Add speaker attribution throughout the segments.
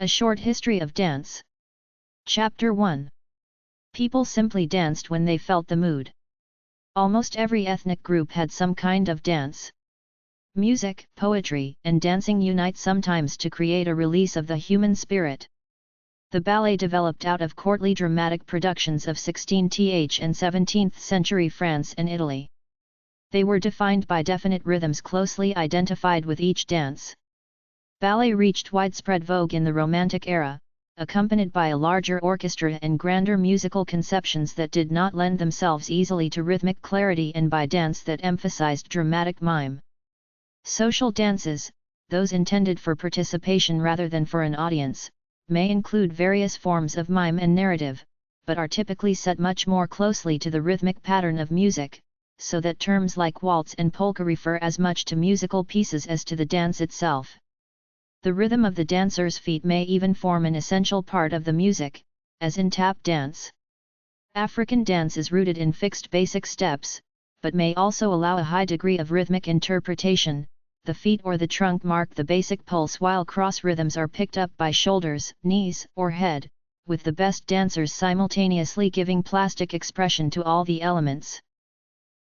Speaker 1: A short history of dance. Chapter 1. People simply danced when they felt the mood. Almost every ethnic group had some kind of dance. Music, poetry, and dancing unite sometimes to create a release of the human spirit. The ballet developed out of courtly dramatic productions of 16th and 17th century France and Italy. They were defined by definite rhythms closely identified with each dance. Ballet reached widespread vogue in the Romantic era, accompanied by a larger orchestra and grander musical conceptions that did not lend themselves easily to rhythmic clarity, and by dance that emphasized dramatic mime. Social dances, those intended for participation rather than for an audience, may include various forms of mime and narrative, but are typically set much more closely to the rhythmic pattern of music, so that terms like waltz and polka refer as much to musical pieces as to the dance itself. The rhythm of the dancer's feet may even form an essential part of the music, as in tap dance. African dance is rooted in fixed basic steps, but may also allow a high degree of rhythmic interpretation. The feet or the trunk mark the basic pulse, while cross rhythms are picked up by shoulders, knees, or head, with the best dancers simultaneously giving plastic expression to all the elements.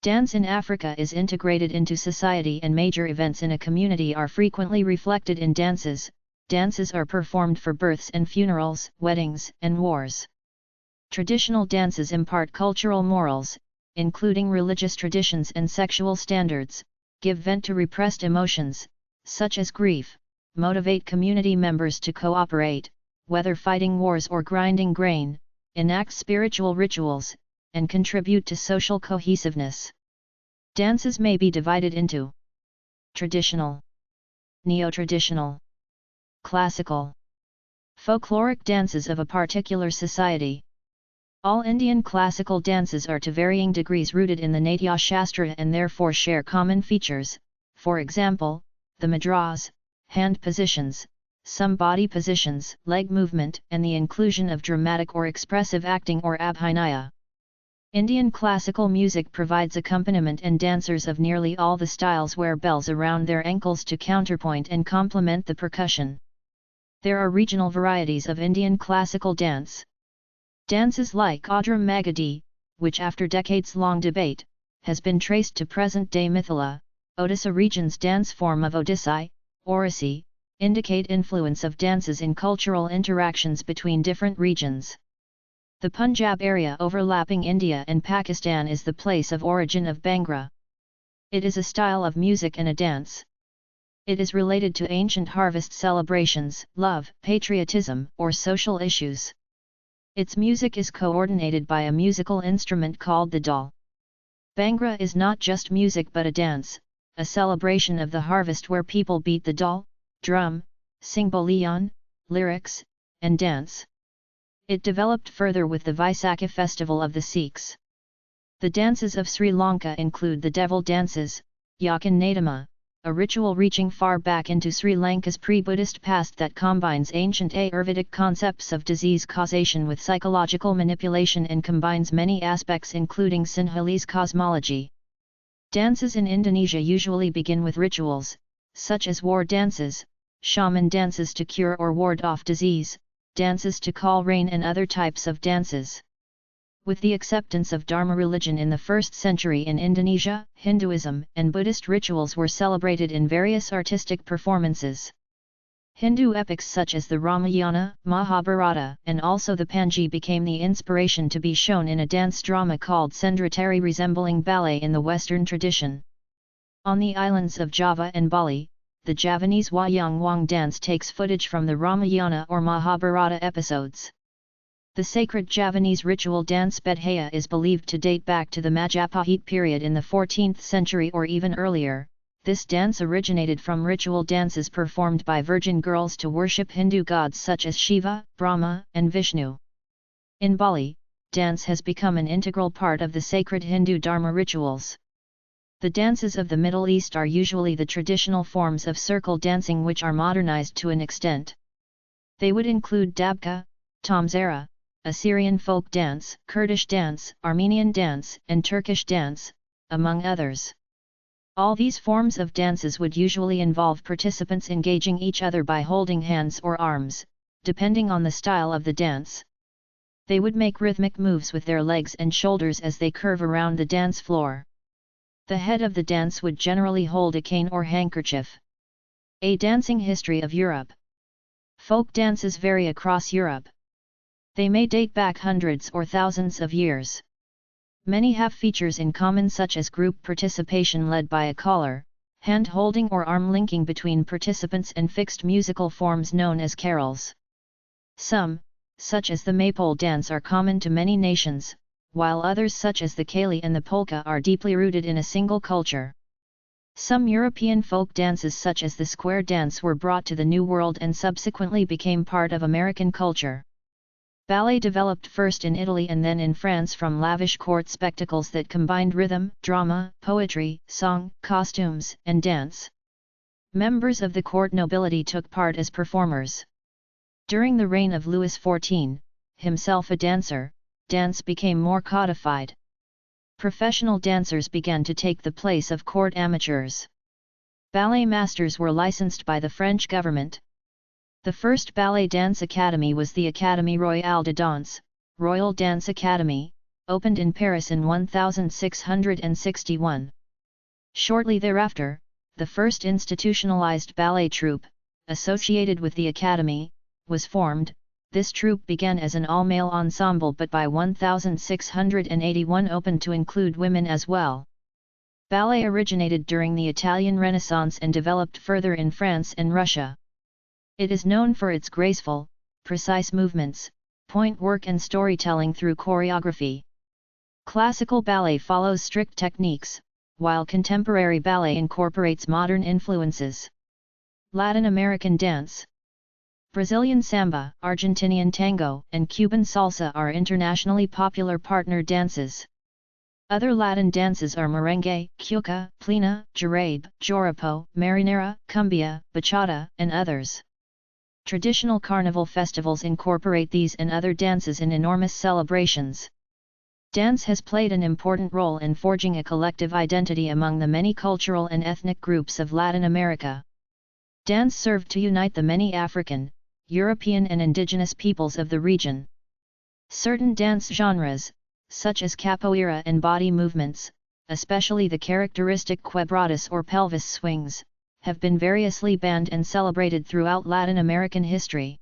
Speaker 1: Dance in Africa is integrated into society, and major events in a community are frequently reflected in dances. Dances are performed for births and funerals, weddings, and wars. Traditional dances impart cultural morals, including religious traditions and sexual standards, give vent to repressed emotions, such as grief, motivate community members to cooperate, whether fighting wars or grinding grain, enact spiritual rituals, and contribute to social cohesiveness. Dances may be divided into traditional, neo-traditional, classical, folkloric dances of a particular society. All Indian classical dances are to varying degrees rooted in the Natya Shastra and therefore share common features, for example, the mudras, hand positions, some body positions, leg movement, and the inclusion of dramatic or expressive acting or abhinaya. Indian classical music provides accompaniment, and dancers of nearly all the styles wear bells around their ankles to counterpoint and complement the percussion. There are regional varieties of Indian classical dance. Dances like Odrum Magadhi, which after decades-long debate, has been traced to present-day Mithila, Odisha region's dance form of Odissi, Orisi, indicate influence of dances in cultural interactions between different regions. The Punjab area overlapping India and Pakistan is the place of origin of Bhangra. It is a style of music and a dance. It is related to ancient harvest celebrations, love, patriotism, or social issues. Its music is coordinated by a musical instrument called the dal. Bhangra is not just music but a dance, a celebration of the harvest where people beat the dal, drum, sing boliyan, lyrics, and dance. It developed further with the Vaisakhi festival of the Sikhs. The dances of Sri Lanka include the devil dances, Yakan Nadama, a ritual reaching far back into Sri Lanka's pre-Buddhist past that combines ancient Ayurvedic concepts of disease causation with psychological manipulation and combines many aspects including Sinhalese cosmology. Dances in Indonesia usually begin with rituals, such as war dances, shaman dances to cure or ward off disease, dances to call rain, and other types of dances. With the acceptance of Dharma religion in the 1st century in Indonesia, Hinduism and Buddhist rituals were celebrated in various artistic performances. Hindu epics such as the Ramayana, Mahabharata, and also the Panji became the inspiration to be shown in a dance drama called Sendratari, resembling ballet in the Western tradition. On the islands of Java and Bali, the Javanese Wayang Wong dance takes footage from the Ramayana or Mahabharata episodes. The sacred Javanese ritual dance Bedhaya is believed to date back to the Majapahit period in the 14th century or even earlier. This dance originated from ritual dances performed by virgin girls to worship Hindu gods such as Shiva, Brahma, and Vishnu. In Bali, dance has become an integral part of the sacred Hindu Dharma rituals. The dances of the Middle East are usually the traditional forms of circle dancing which are modernized to an extent. They would include dabka, tamzara, Assyrian folk dance, Kurdish dance, Armenian dance, and Turkish dance, among others. All these forms of dances would usually involve participants engaging each other by holding hands or arms, depending on the style of the dance. They would make rhythmic moves with their legs and shoulders as they curve around the dance floor. The head of the dance would generally hold a cane or handkerchief. A dancing history of Europe. Folk dances vary across Europe. They may date back hundreds or thousands of years. Many have features in common such as group participation led by a collar, hand-holding or arm-linking between participants and fixed musical forms known as carols. Some, such as the maypole dance, are common to many nations, while others such as the ceilidh and the polka are deeply rooted in a single culture. Some European folk dances such as the square dance were brought to the New World and subsequently became part of American culture. Ballet developed first in Italy and then in France from lavish court spectacles that combined rhythm, drama, poetry, song, costumes, and dance. Members of the court nobility took part as performers. During the reign of Louis XIV, himself a dancer, dance became more codified. Professional dancers began to take the place of court amateurs. Ballet masters were licensed by the French government. The first ballet dance academy was the Académie Royale de Danse, Royal Dance Academy, opened in Paris in 1661. Shortly thereafter, the first institutionalized ballet troupe, associated with the Academy, was formed. This troupe began as an all-male ensemble but by 1681 opened to include women as well. Ballet originated during the Italian Renaissance and developed further in France and Russia. It is known for its graceful, precise movements, point work and storytelling through choreography. Classical ballet follows strict techniques, while contemporary ballet incorporates modern influences. Latin American dance. Brazilian samba, Argentinian tango, and Cuban salsa are internationally popular partner dances. Other Latin dances are merengue, cueca, plena, jarabe, joropo, marinera, cumbia, bachata, and others. Traditional carnival festivals incorporate these and other dances in enormous celebrations. Dance has played an important role in forging a collective identity among the many cultural and ethnic groups of Latin America. Dance served to unite the many African, European and indigenous peoples of the region. Certain dance genres, such as capoeira and body movements, especially the characteristic quebradas or pelvis swings, have been variously banned and celebrated throughout Latin American history.